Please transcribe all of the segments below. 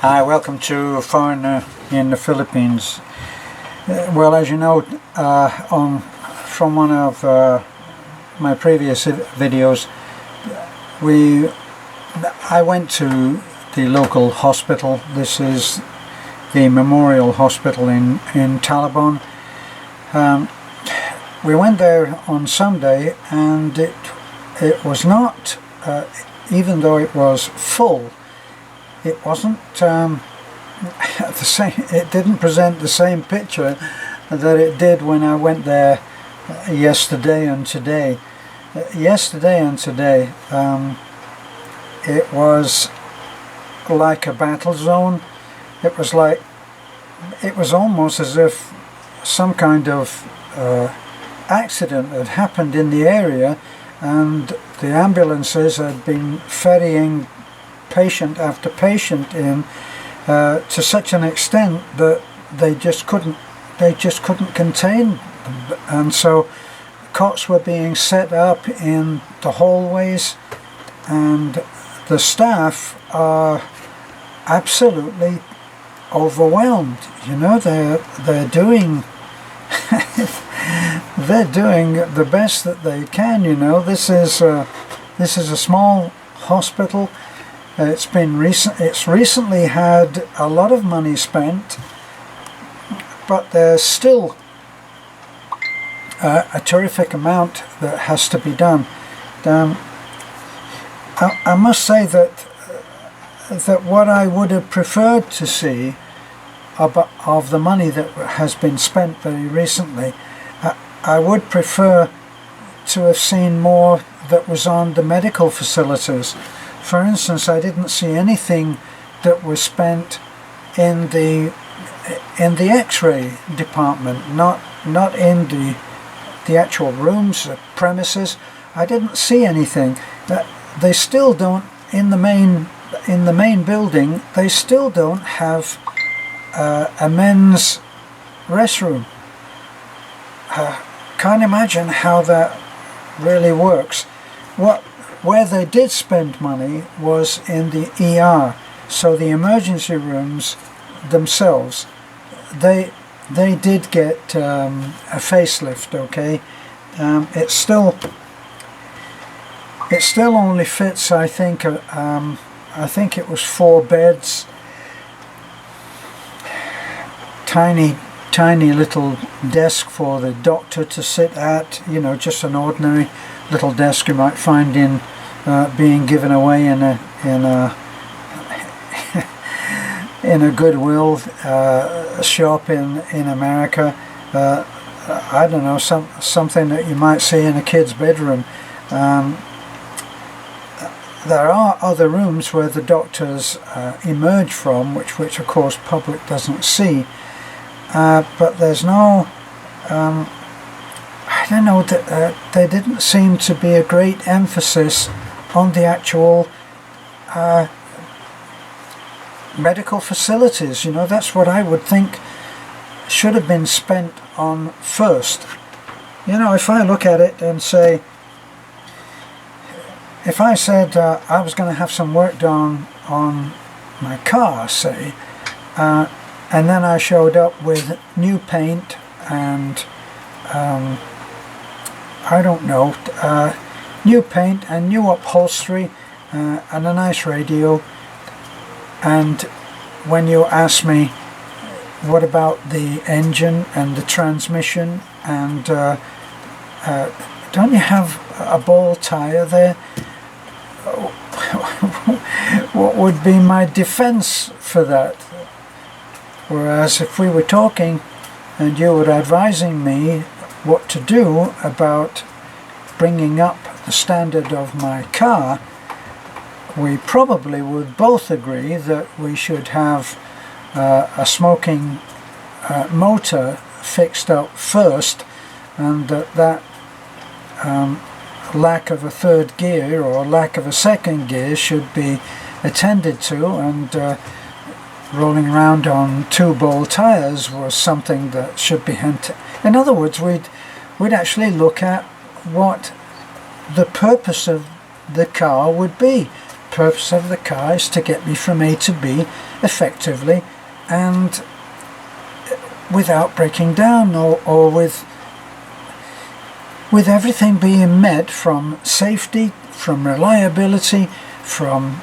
Hi, welcome to Foreigner in the Philippines. Well, as you know, from one of my previous videos, I went to the local hospital. This is the Memorial Hospital in Talabon. We went there on Sunday, and it was not, even though it was full, it wasn't the same. It didn't present the same picture that it did when I went there yesterday and today. Yesterday and today, it was like a battle zone. It was almost as if some kind of accident had happened in the area, and the ambulances had been ferrying patient after patient in to such an extent that they just couldn't contain them. And so cots were being set up in the hallways, and the staff are absolutely overwhelmed. You know, they're doing they're doing the best that they can. You know, this is a small hospital. It's recently had a lot of money spent, but there's still a terrific amount that has to be done. I must say that what I would have preferred to see of the money that has been spent very recently, I would prefer to have seen more that was on the medical facilities. For instance, I didn't see anything that was spent in the X-ray department, not in the actual rooms, the premises. I didn't see anything. They still don't in the main building. They still don't have a men's restroom. Can't imagine how that really works. Where they did spend money was in the ER, so the emergency rooms themselves, they did get a facelift. Okay, it still only fits, I think it was 4 beds, tiny little desk for the doctor to sit at. You know, just an ordinary little desk you might find in being given away in a Goodwill shop in America. I don't know, something that you might see in a kid's bedroom. There are other rooms where the doctors emerge from, which of course public doesn't see. But there's no, I don't know, there didn't seem to be a great emphasis on the actual medical facilities. You know, that's what I would think should have been spent on first. You know, if I look at it and say, if I said I was going to have some work done on my car, say, and then I showed up with new paint and I don't know, new paint and new upholstery and a nice radio, and when you ask me what about the engine and the transmission, and don't you have a ball tire there? What would be my defense for that? Whereas if we were talking and you were advising me what to do about bringing up the standard of my car, we probably would both agree that we should have a smoking motor fixed up first, and that lack of a third gear or lack of a second gear should be attended to, and rolling around on 2 ball tires was something that should be hinted. In other words, we'd actually look at what the purpose of the car would be. Purpose of the car is to get me from A to B effectively and without breaking down, or with everything being met from safety, from reliability, from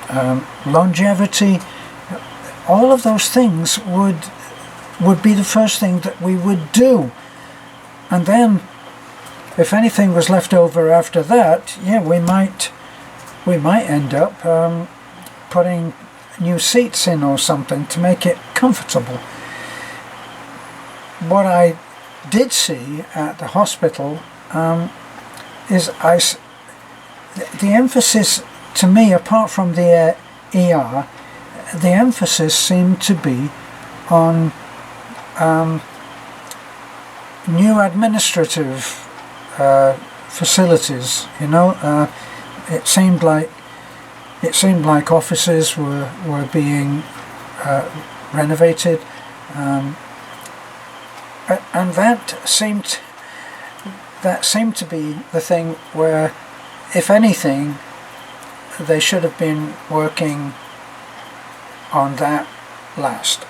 longevity. All of those things would be the first thing that we would do. And then if anything was left over after that, yeah, we might end up putting new seats in or something to make it comfortable. What I did see at the hospital is the emphasis to me, apart from the ER, the emphasis seemed to be on new administrative facilities. You know, it seemed like offices were being renovated, and that seemed to be the thing where, if anything, they should have been working on that last.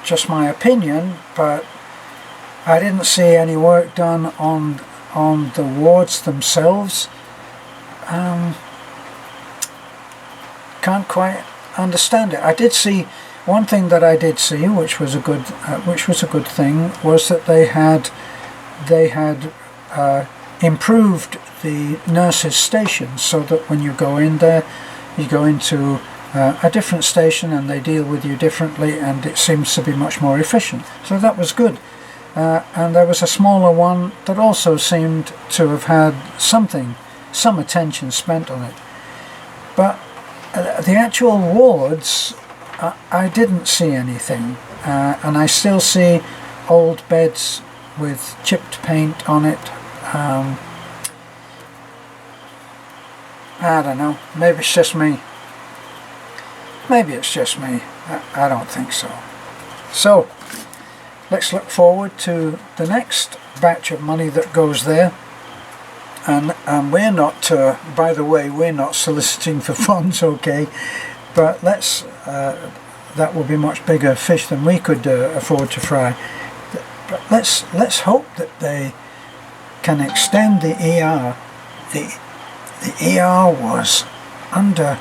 Just my opinion, but I didn't see any work done on the wards themselves. Can't quite understand it. I did see one thing that I did see, which was a good thing, was that they had improved the nurses' stations, so that when you go in there, you go into a different station and they deal with you differently, and it seems to be much more efficient. So that was good. And there was a smaller one that also seemed to have had some attention spent on it. But the actual wards, I didn't see anything. And I still see old beds with chipped paint on it. I don't know, maybe it's just me. I don't think so. So let's look forward to the next batch of money that goes there. And we're not, by the way, we're not soliciting for funds, okay? But that will be much bigger fish than we could afford to fry. But let's hope that they can extend the ER. The ER was under...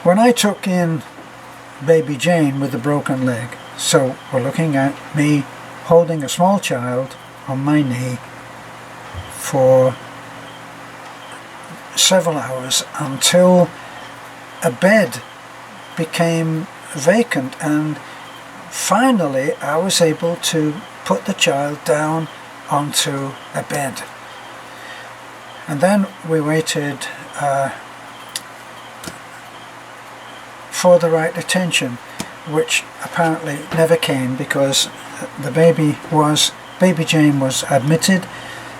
When I took in baby Jane with a broken leg, so we're looking at me holding a small child on my knee for several hours until a bed became vacant, and finally I was able to put the child down onto a bed. And then we waited for the right attention, which apparently never came, because the baby Jane was admitted.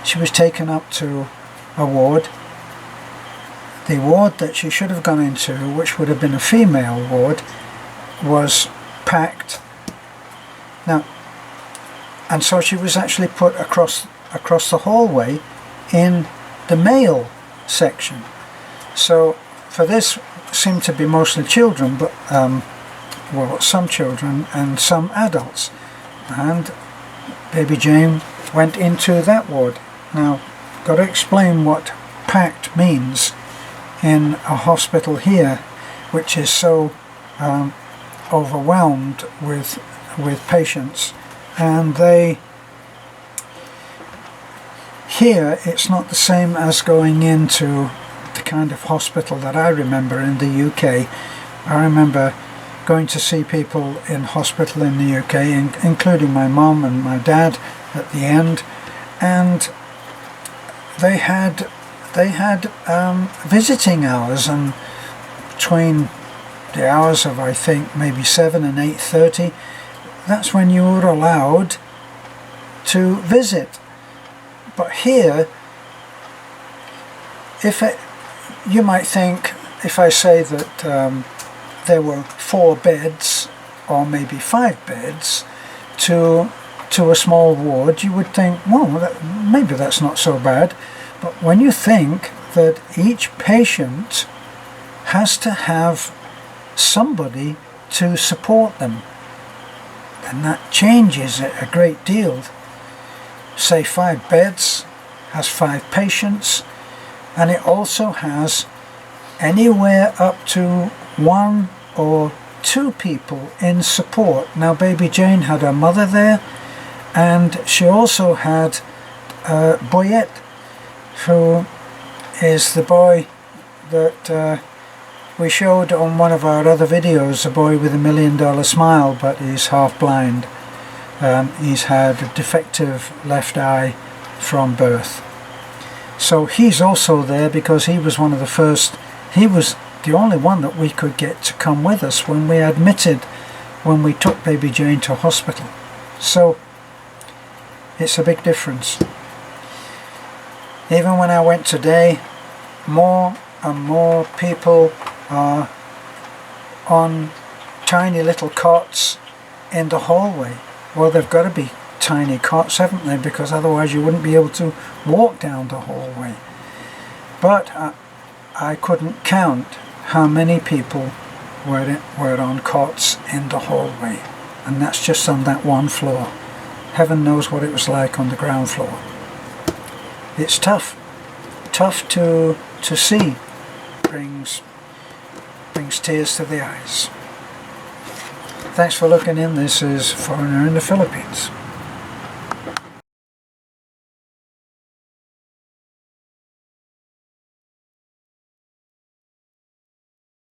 She was taken up to a ward. The ward that she should have gone into, which would have been a female ward, was packed. Now, and so she was actually put across the hallway in the male section. So for this seemed to be mostly children, but well, some children and some adults, and baby Jane went into that ward. Now, got to explain what packed means in a hospital here, which is so overwhelmed with patients, and here it's not the same as going into the kind of hospital that I remember in the UK. I remember going to see people in hospital in the UK, including my mum and my dad at the end, and they had visiting hours, and between the hours of, I think, maybe 7 and 8:30, that's when you were allowed to visit. But here, you might think, if I say that there were 4 beds or maybe 5 beds to a small ward, you would think, well, maybe that's not so bad. But when you think that each patient has to have somebody to support them. And that changes it a great deal. Say 5 beds, has 5 patients, and it also has anywhere up to 1 or 2 people in support. Now baby Jane had her mother there, and she also had Boyette, who is the boy that we showed on one of our other videos, a boy with $1 million smile, but he's half blind. He's had a defective left eye from birth. So he's also there because he was one of the first, he was the only one that we could get to come with us when we took baby Jane to hospital. So it's a big difference. Even when I went today, more and more people are on tiny little cots in the hallway. Well, they've got to be tiny cots, haven't they? Because otherwise you wouldn't be able to walk down the hallway. But I couldn't count how many people were on cots in the hallway. And that's just on that one floor. Heaven knows what it was like on the ground floor. It's tough to see. Brings tears to the eyes. Thanks for looking in. This is Foreigner in the Philippines.